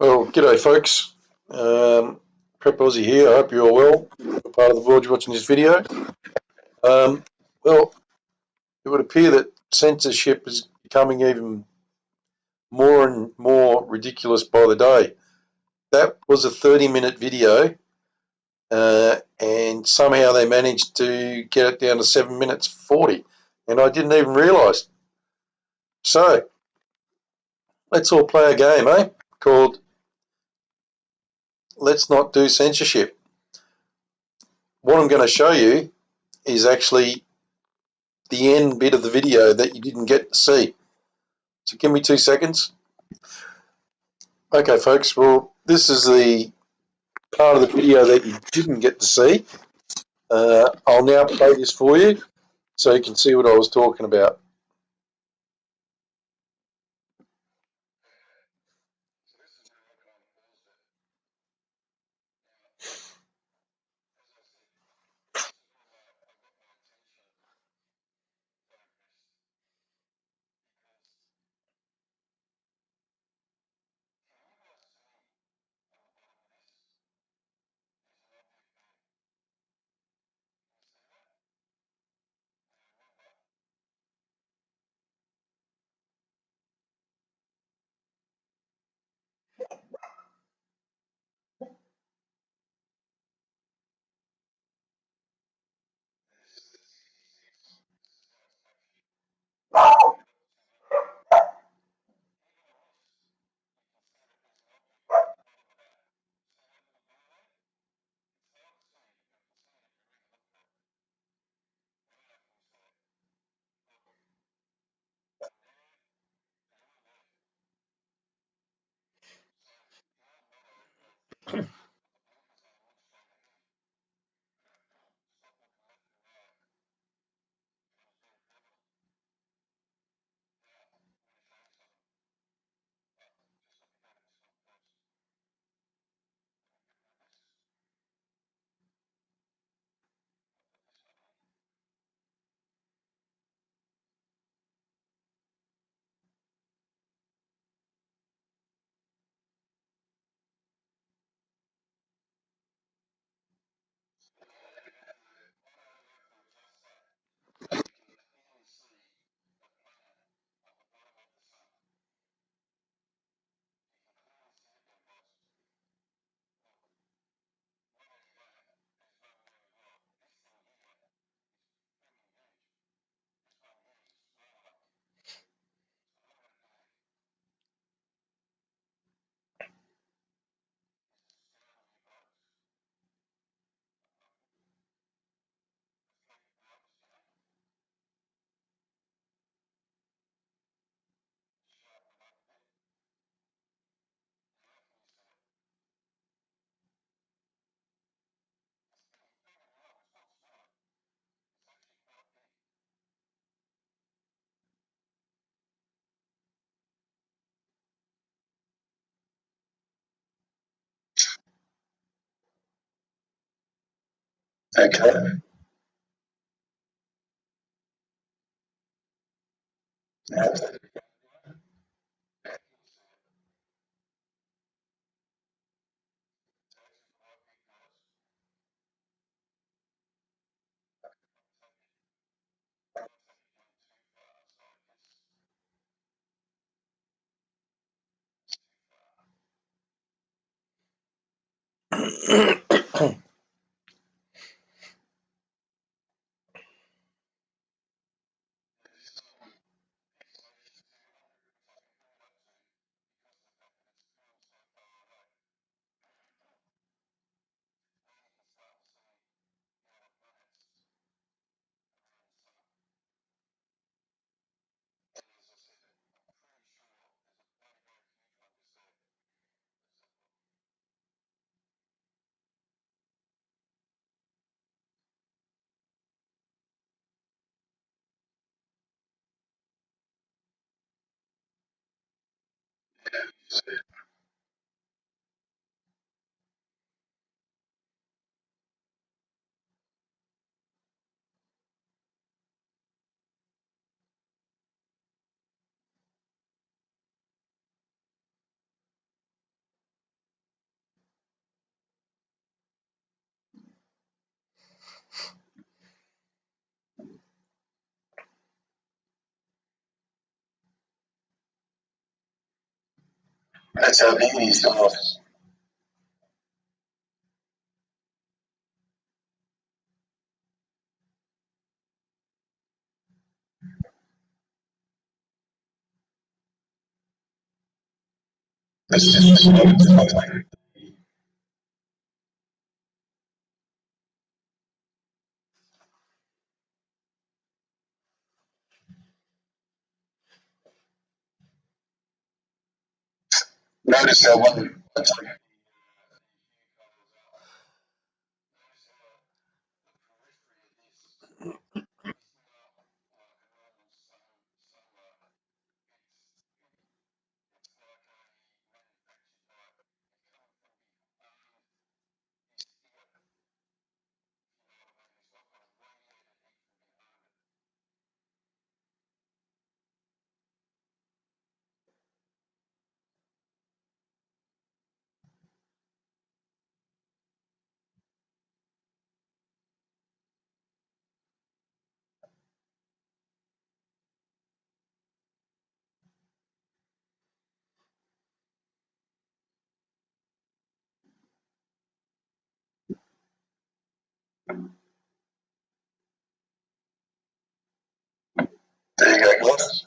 Well, g'day folks. Prep Aussie here. I hope you're all well. You're part of the board watching this video. Um, well, it would appear that censorship is becoming even more and more ridiculous by the day. That was a 30-minute video, and somehow they managed to get it down to 7 minutes 40, and I didn't even realise. So, let's all play a game, called Let's Not Do Censorship. What I'm going to show you is actually the end bit of the video that you didn't get to see. So give me 2 seconds. Okay, folks, well, this is the part of the video that you didn't get to see. I'll now play this for you so you can see what I was talking about. Okay. That's how big it is, guys. That's just notice how one. There you go, guys.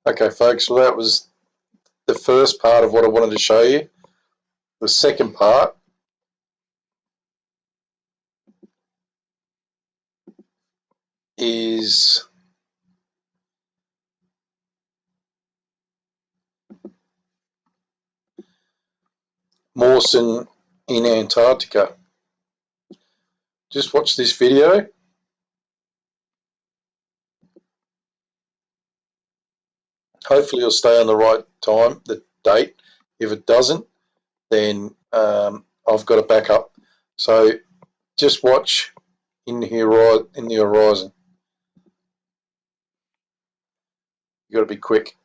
Okay, folks, well, that was the first part of what I wanted to show you. The second part is Mawson in Antarctica. Just watch this video. Hopefully it'll stay on the right time, the date. If it doesn't, then I've got a backup. So just watch in here in the horizon. You've got to be quick.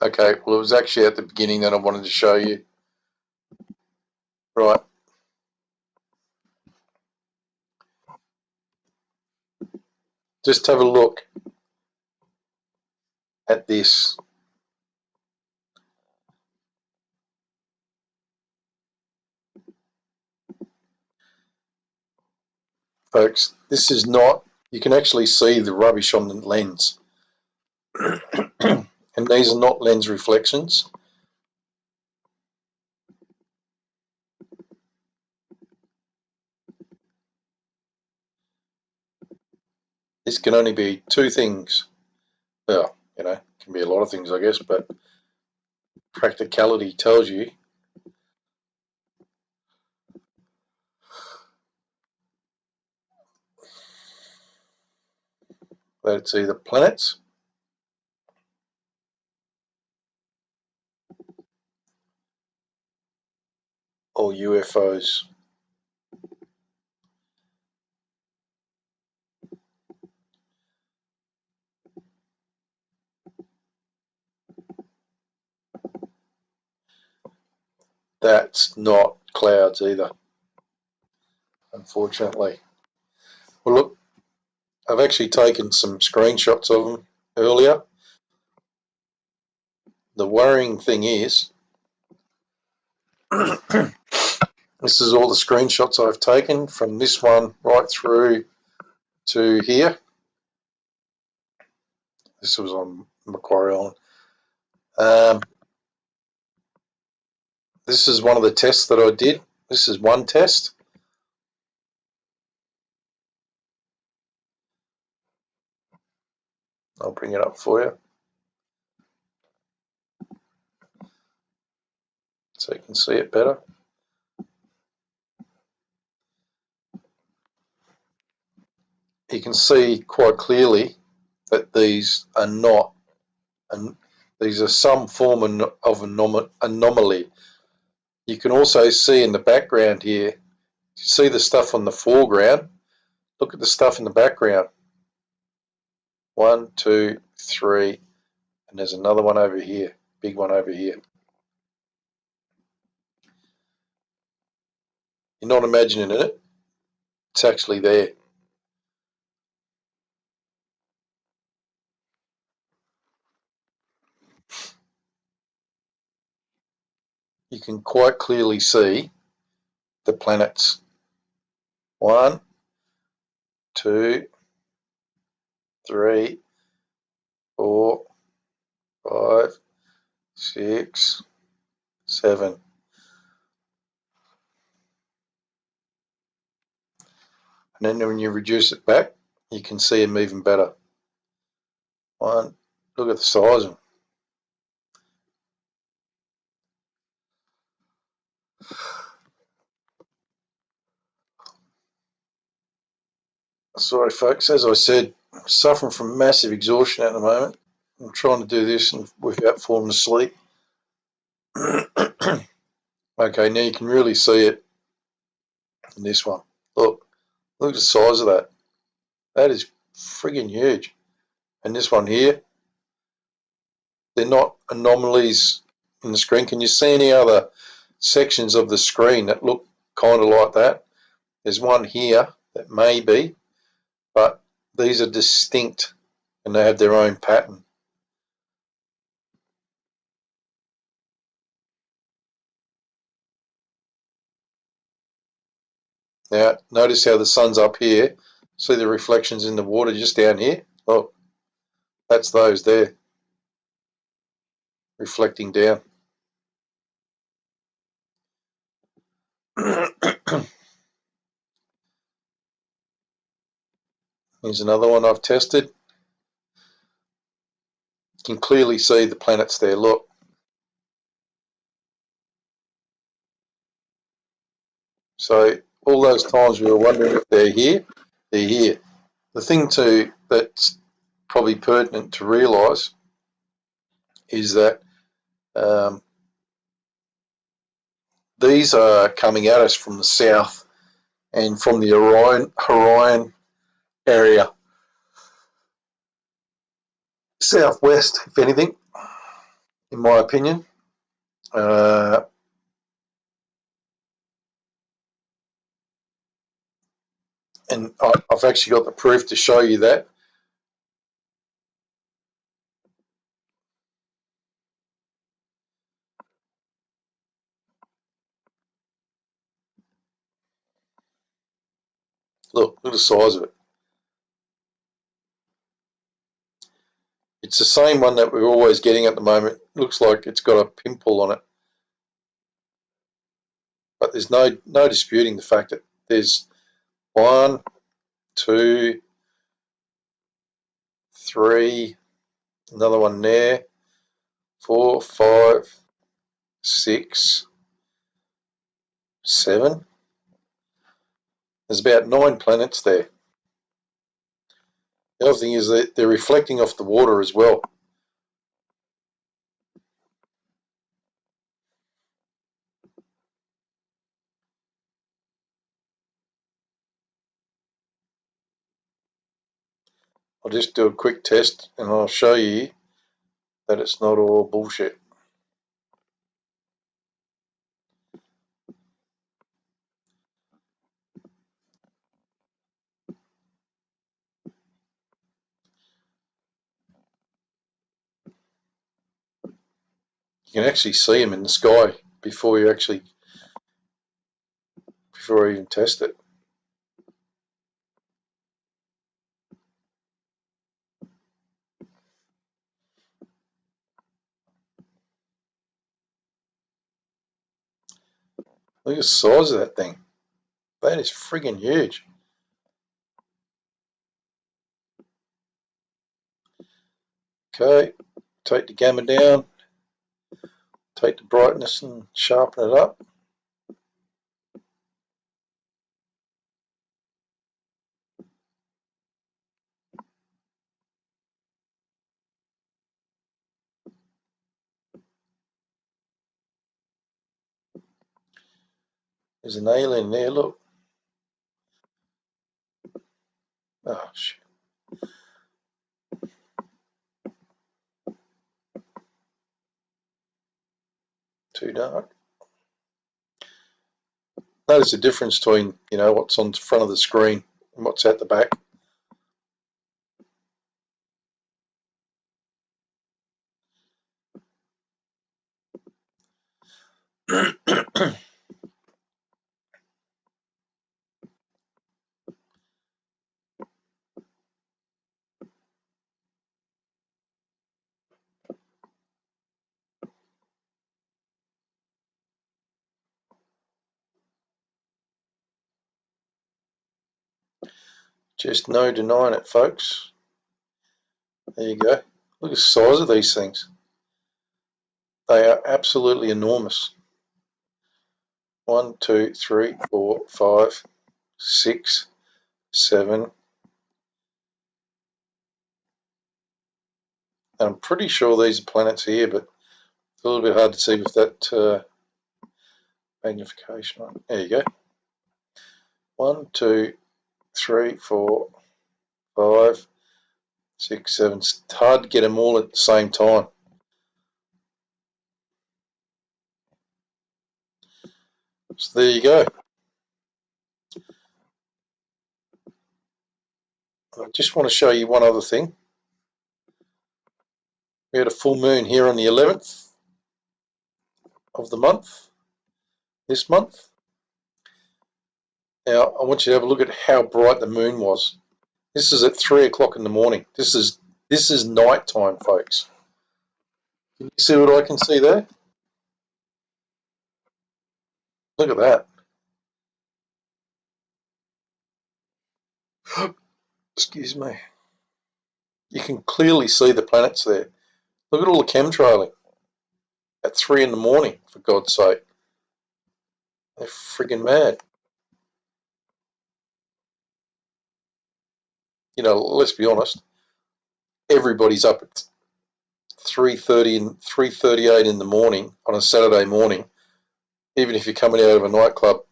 Okay, well, it was actually at the beginning that I wanted to show you. Right. Just have a look at this. Folks, this is not, you can actually see the rubbish on the lens. And these are not lens reflections. This can only be two things. Well, you know, it can be a lot of things, I guess, but practicality tells you that it's either planets or UFOs. That's not clouds either, unfortunately. Well, look, I've actually taken some screenshots of them earlier. The worrying thing is, this is all the screenshots I've taken from this one right through to here. This was on Macquarie Island. This is one of the tests that I did. This is one test. I'll bring it up for you so you can see it better. You can see quite clearly that these are not, and these are some form of anomaly. You can also see in the background here, you see the stuff on the foreground. Look at the stuff in the background. 1, 2, 3, and there's another one over here, big one over here. You're not imagining it, it's actually there. You can quite clearly see the planets. 1, 2, 3, 4, 5, 6, 7. And then when you reduce it back, you can see them even better. Look at the size of them. Sorry folks, as I said, I'm suffering from massive exhaustion at the moment. I'm trying to do this and without falling asleep. Okay, now you can really see it in this one. Look at the size of that. That is friggin' huge. And this one here, they're not anomalies in the screen. Can you see any other sections of the screen that look kind of like that? There's one here that may be, but these are distinct and they have their own pattern. Now, notice how the sun's up here. See the reflections in the water just down here? Look, that's those there, reflecting down. Here's another one I've tested. You can clearly see the planets there, look. So all those times we were wondering if they're here, they're here. The thing too that's probably pertinent to realise is that these are coming at us from the south and from the Orion area. Southwest, if anything, in my opinion. And I've actually got the proof to show you that. Look at the size of it. It's the same one that we're always getting at the moment. Looks like it's got a pimple on it. But there's no disputing the fact that there's 1, 2, 3, another one there, 4, 5, 6, 7. There's about 9 planets there. The other thing is that they're reflecting off the water as well. I'll just do a quick test and I'll show you that it's not all bullshit. You can actually see them in the sky before you even test it. Look at the size of that thing. That is friggin' huge. Okay, take the gamma down, take the brightness and sharpen it up. There's an alien there, look. Oh, shit. Too dark. Notice the difference between, what's on the front of the screen and what's at the back. Just no denying it, folks. There you go. Look at the size of these things. They are absolutely enormous. 1, 2, 3, 4, 5, 6, 7. I'm pretty sure these are planets here, but it's a little bit hard to see with that magnification on. There you go. 1, 2, 3, 4, 5, 6, 7. It's hard to get them all at the same time. So there you go. I just want to show you one other thing. We had a full moon here on the 11th of the month, this month. Now, I want you to have a look at how bright the moon was. This is at 3 o'clock in the morning. This is night time, folks. Can you see what I can see there? Look at that. Excuse me. You can clearly see the planets there. Look at all the chemtrailing at 3 in the morning, for God's sake. They're friggin' mad. Let's be honest. Everybody's up at 3:30 and 3:38 in the morning on a Saturday morning, even if you're coming out of a nightclub.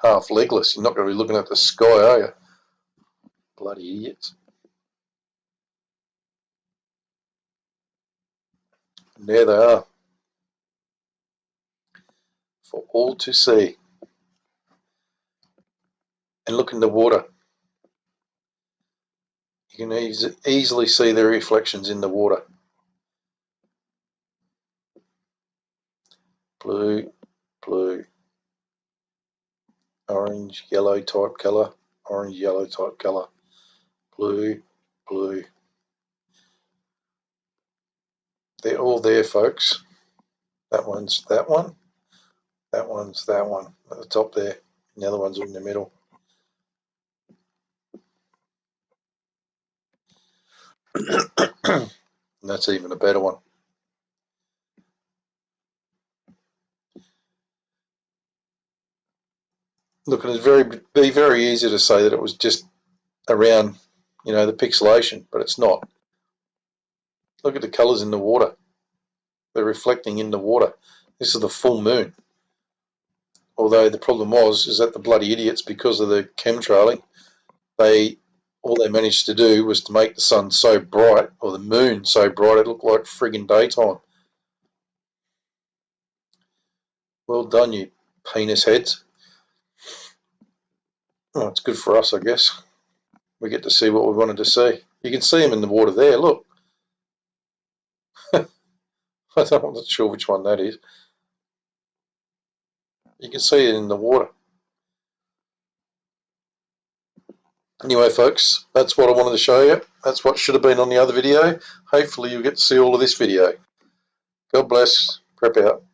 Half legless. You're not going to be looking at the sky, are you? Bloody idiots. And there they are, for all to see. And look in the water. You can easily see their reflections in the water. Blue, blue, orange, yellow type colour, orange, yellow type colour, blue, blue. They're all there, folks. That one's that one. That one's that one at the top there. And the other ones are in the middle. And that's even a better one. Look, it's be very easy to say that it was just around, the pixelation, but it's not. Look at the colours in the water. They're reflecting in the water. This is the full moon. Although the problem is that the bloody idiots, because of the chemtrailing, all they managed to do was to make the sun so bright, or the moon so bright, it looked like friggin' daytime. Well done, you penis heads. Well, it's good for us, I guess. We get to see what we wanted to see. You can see them in the water there. Look. I'm not sure which one that is. You can see it in the water. Anyway, folks, that's what I wanted to show you. That's what should have been on the other video. Hopefully you'll get to see all of this video. God bless. Prep out.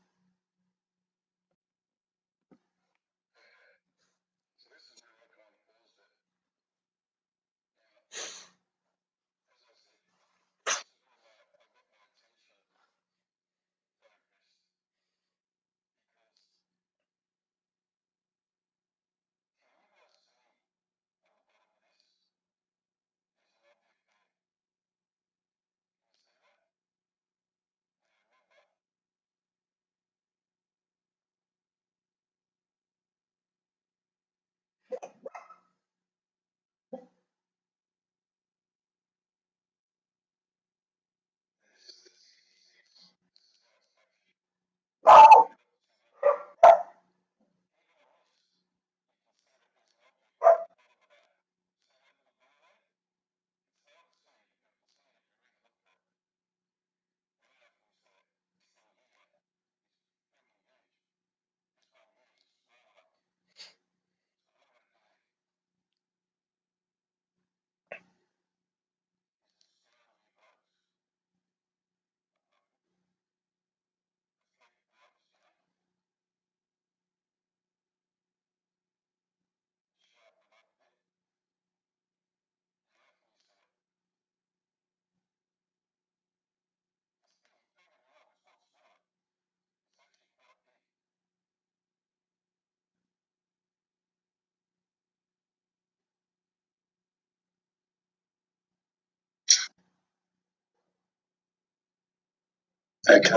Okay.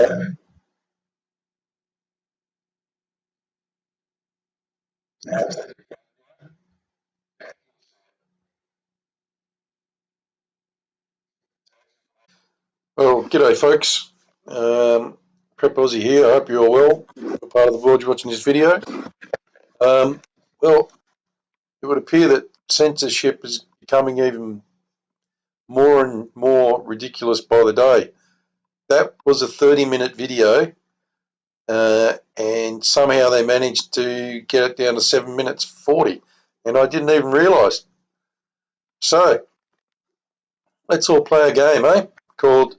Well, g'day, folks. Prep Aussie here. I hope you're all well. You're part of the village watching this video. Well, it would appear that censorship is becoming even more and more ridiculous by the day. That was a 30-minute video, and somehow they managed to get it down to 7 minutes 40, and I didn't even realise. So, let's all play a game, called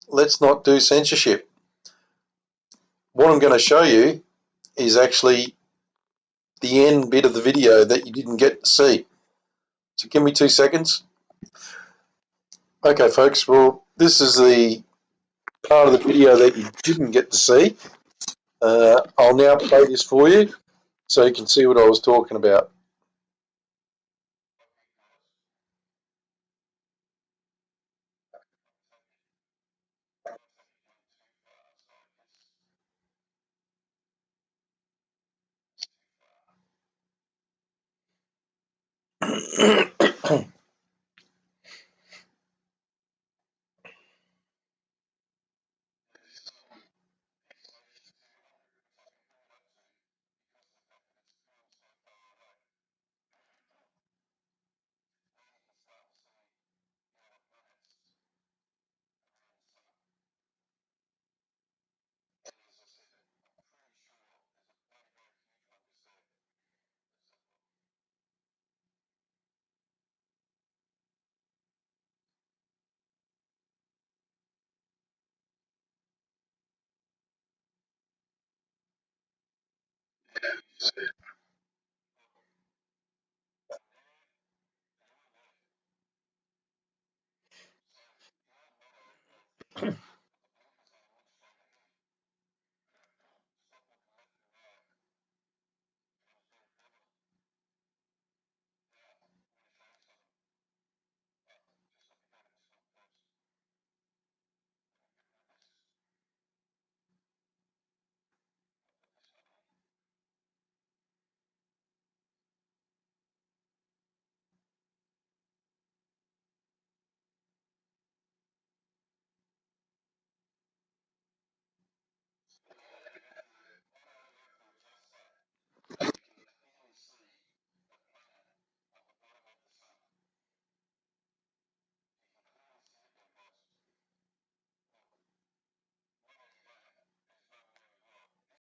Let's Not Do Censorship. What I'm going to show you is actually the end bit of the video that you didn't get to see. So give me 2 seconds. Okay, folks, well, this is the part of the video that you didn't get to see. I'll now play this for you so you can see what I was talking about.